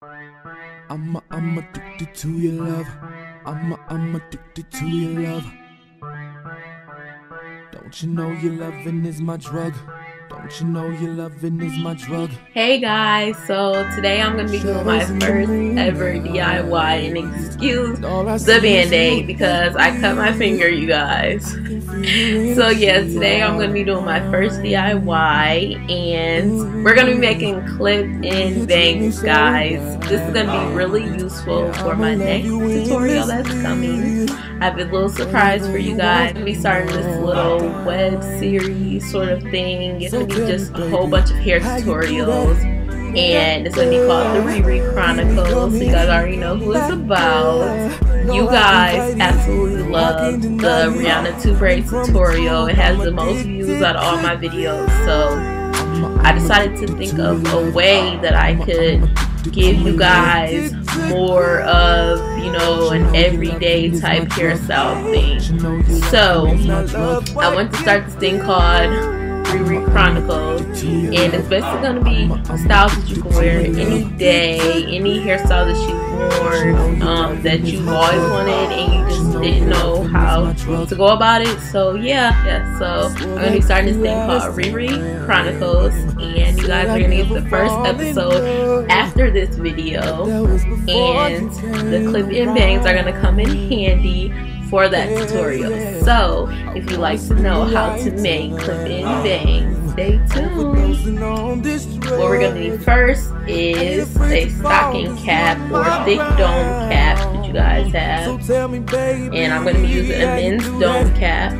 I'm addicted to your love. I'm addicted to your love. Don't you know your loving is my drug? Don't you know your loving is my drug? Hey guys, so today I'm going to be doing my first ever DIY, and excuse the band-aid because I cut my finger, you guys. So yeah, today I'm going to be doing my first DIY, and we're going to be making clip-in bangs, guys. This is going to be really useful for my next tutorial that's coming. I have a little surprise for you guys. I'm going to be starting this little web series sort of thing. It's going to be just a whole bunch of hair tutorials, and it's going to be called the Riri Chronicles, so you guys already know who it's about. You guys absolutely love the Rihanna 2 braid tutorial. It has the most views out of all my videos, so I decided to think of a way that I could give you guys more of, you know, an everyday type hairstyle thing. So I went to start this thing called Riri Chronicles, and it's basically going to be styles that you can wear any day, any hairstyle that you've worn, that you've always wanted and you just didn't know how to go about it. So yeah, so I'm going to be starting this thing called Riri Chronicles, and you guys are going to get the first episode after this video, and the clip-in bangs are going to come in handy for that tutorial. So if you like to know how to make clip-in bangs, stay tuned. What we're going to need first is a stocking cap or thick dome cap that you guys have, and I'm going to be using a men's dome cap.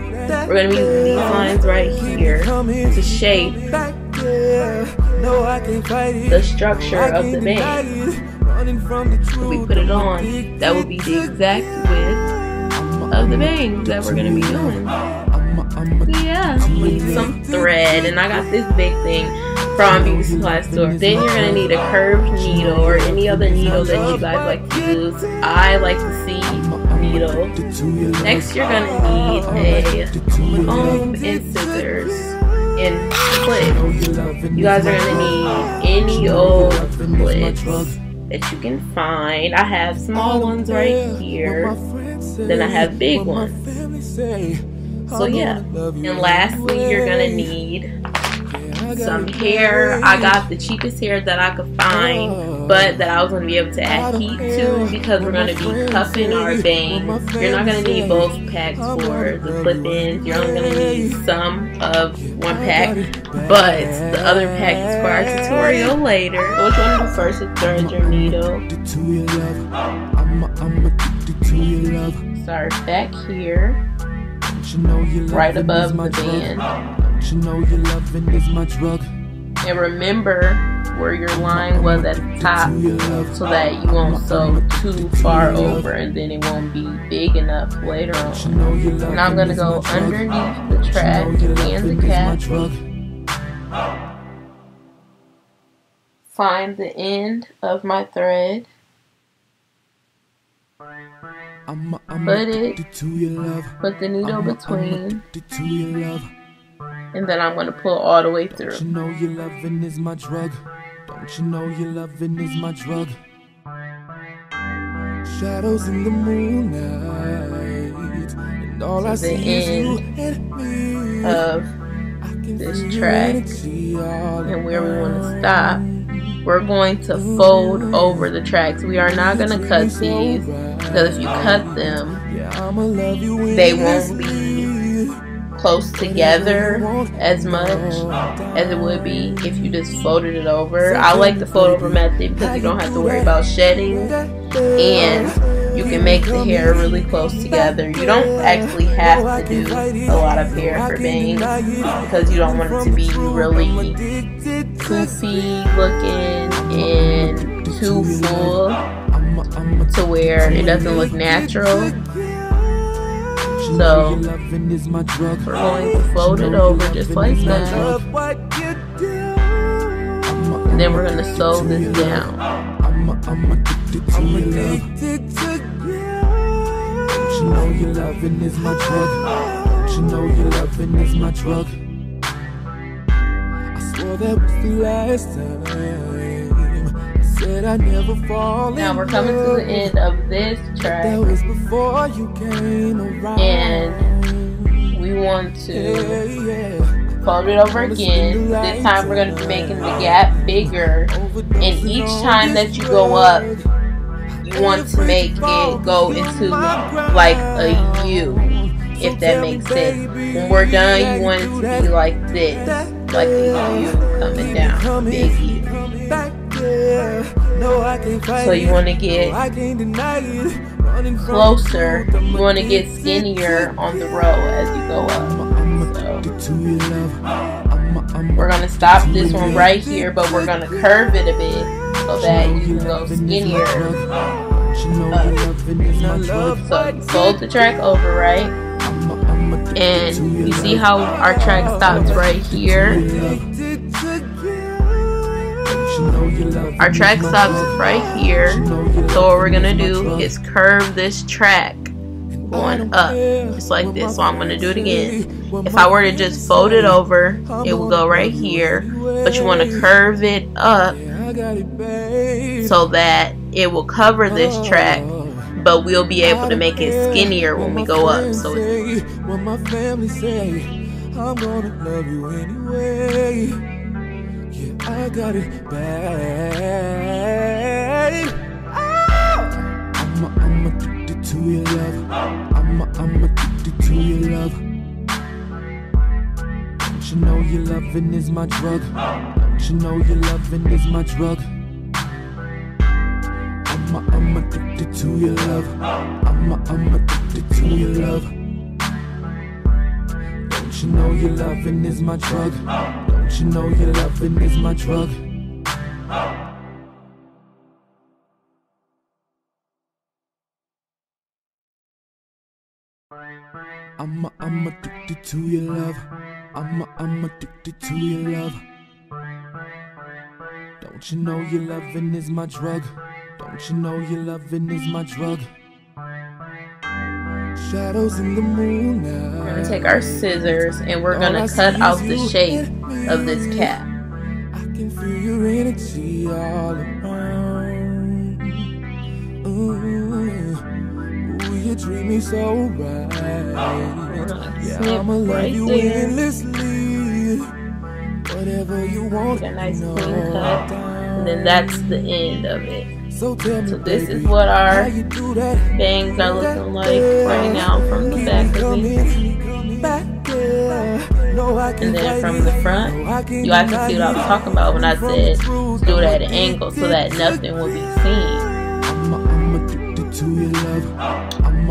We're going to be using these lines right here to shape the structure of the bang. When we put it on, that will be the exact width of the bangs that we're going to be doing. Yeah, we need some thread, and I got this big thing from beauty supply store. Then you're going to need a curved needle or any other needle that you guys like to use. I like the C needle. Next you're going to need a comb and scissors and clips. You guys are going to need any old clips that you can find. I have small ones right here, then I have big ones. So yeah, and lastly you're gonna need some hair. I got the cheapest hair that I could find, but that I was gonna be able to add heat to because we're gonna be cuffing our bangs. You're not gonna need both packs for the clip-ins. You're only gonna need some of one pack, but the other pack is for our tutorial later. So what you wanna do first is thread your needle. Start back here, right above the band, and remember where your line was at the top so that you won't sew too far over and then it won't be big enough later on. Now I'm going to go underneath the track and the cap, find the end of my thread, put the needle between, and then I'm going to pull all the way through. Don't you know your loving is my drug? Don't you know your loving is my drug? Shadows in the moonlight, and all I see is you and me. Of this track, and where we want to stop, we're going to fold over the tracks. We are not going to cut these, because if you cut them, they won't be close together as much as it would be if you just folded it over. I like the fold over method because you don't have to worry about shedding, and you can make the hair really close together. You don't actually have to do a lot of hair for bangs because you don't want it to be really poofy looking and too full to where it doesn't look natural. So we're going to fold it over just like that, and then we're going to sew this down. You know your loving is my drug. You know your loving is my drug. I swore that was the last time. Said I never fall. Now we're coming to the end of this track, that was before you came around. and we want to fold it over again. This time we're going to be making the gap bigger, and each time that you go up, you want to make it go into like a U, if that makes sense. When we're done, you want it to be like this, like a U coming down, big U. So you want to get closer, you want to get skinnier on the row as you go up. So we're going to stop this one right here, but we're going to curve it a bit so that you can go skinnier. So you fold the track over, right? And you see how our track stops right here? Our track stops right here. So what we're gonna do is curve this track going up, just like this. So I'm gonna do it again. If I were to just fold it over, it will go right here, but you want to curve it up so that it will cover this track, but we'll be able to make it skinnier when we go up. So what my family say, I'm gonna love you anyway. Yeah, I got it bad. I'm addicted to your love. I'm addicted to your love. Don't you know your loving is my drug? Don't you know your loving is my drug? I'm addicted to your love. I'm addicted to your love. Don't you know your loving is my drug? Don't you know your loving is my drug? I'm addicted to your love. I'm addicted to your love. Don't you know your loving is my drug? Don't you know your loving is my drug? Shadows in the moonlight. we're gonna take our scissors and we're gonna cut out the shape of this cap. I can feel your energy all around. Ooh, you treat me so right. Yeah, I'ma love you endlessly. Whatever you want. Get a nice clean cut, and then that's the end of it. So this is what our bangs are looking like right now from the back of it. And then from the front, you guys can see what I was talking about when I said do it at an angle so that nothing will be seen.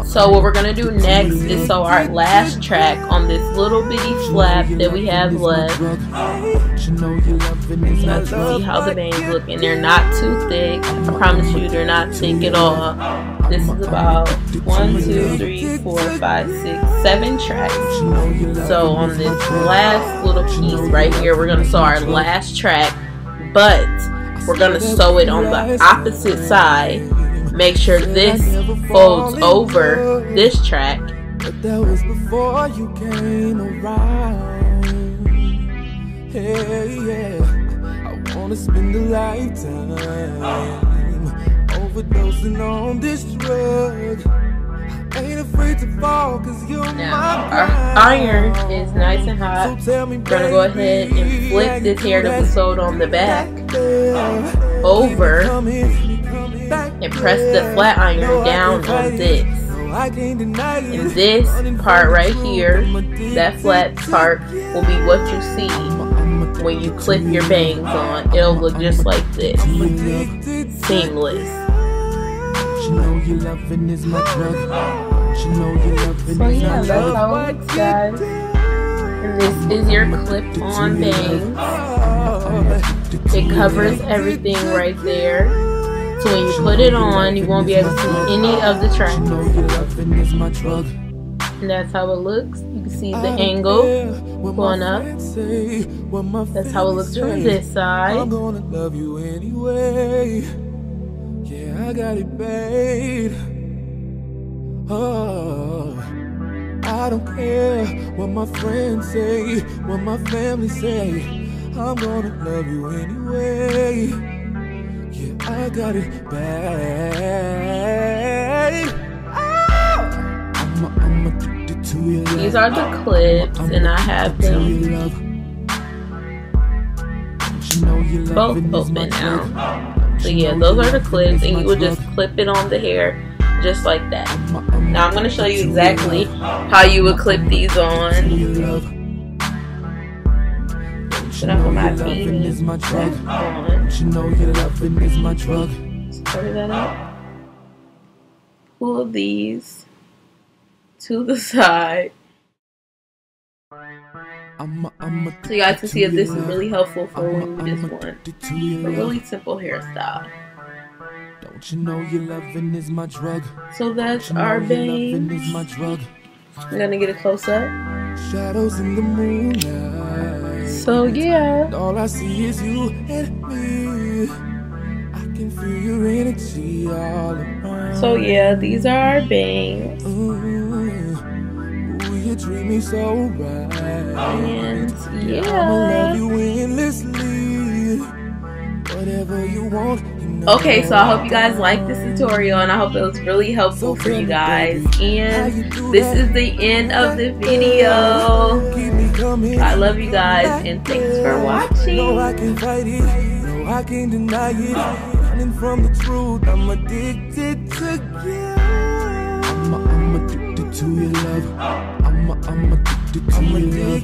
So what we're going to do next is sew our last track on this little bitty flap that we have left. So you guys can see how the bangs look, and they're not too thick. I promise you they're not thick at all. This is about 1, 2, 3, 4, 5, 6, 7 tracks. So on this last little piece right here, we're going to sew our last track, but we're going to sew it on the opposite side. Make sure this folds over this track. But that was before you came around. Hey, yeah, I wanna spend a lifetime overdosing on this drug. I ain't afraid to fall, cause you're now, our iron is nice and hot. We're gonna go ahead and flip this hair that we sewed on the back over and press the flat iron down on this. And this part right here, that flat part, will be what you see when you clip your bangs on. It'll look just like this. Seamless. So yeah, that's how it looks, guys. And this is your clip-on bangs. It covers everything right there. So when you put it on, you won't be able to see any of the tracks. And that's how it looks. You can see the angle going up. That's how it looks from this side. I'm gonna love you anyway. Yeah, I got it, babe. Oh, I don't care what my friends say, what my family say. I'm gonna love you anyway. Yeah, I I got it bad. I'm addicted to your love. These are the clips, and I have them both open now. So yeah, those are the clips, and you would just clip it on the hair just like that. Now I'm going to show you exactly how you would clip these on. Should I put my beanie back on? Just cover that up. Pull these to the side. So you guys can see if this is really helpful for when you just want a really simple hairstyle. Don't you know your loving is my drug? So that's our bangs. I'm gonna get a close up. Shadows in the moonlight. So yeah. All I see is you and me. I can feel your energy all around. So yeah, these are our bangs. You treat me so right. And yeah. I'ma love you endlessly. Whatever you want. Okay, so I hope you guys liked this tutorial, and I hope it was really helpful for you guys. And this is the end of the video. I love you guys, and thanks for watching. No, I can't fight it. No, I can't deny it. Running from the truth, I'm addicted to you. I'm addicted to your love. I'm addicted to your love.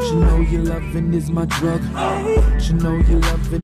You know your loving is my drug. You know your loving.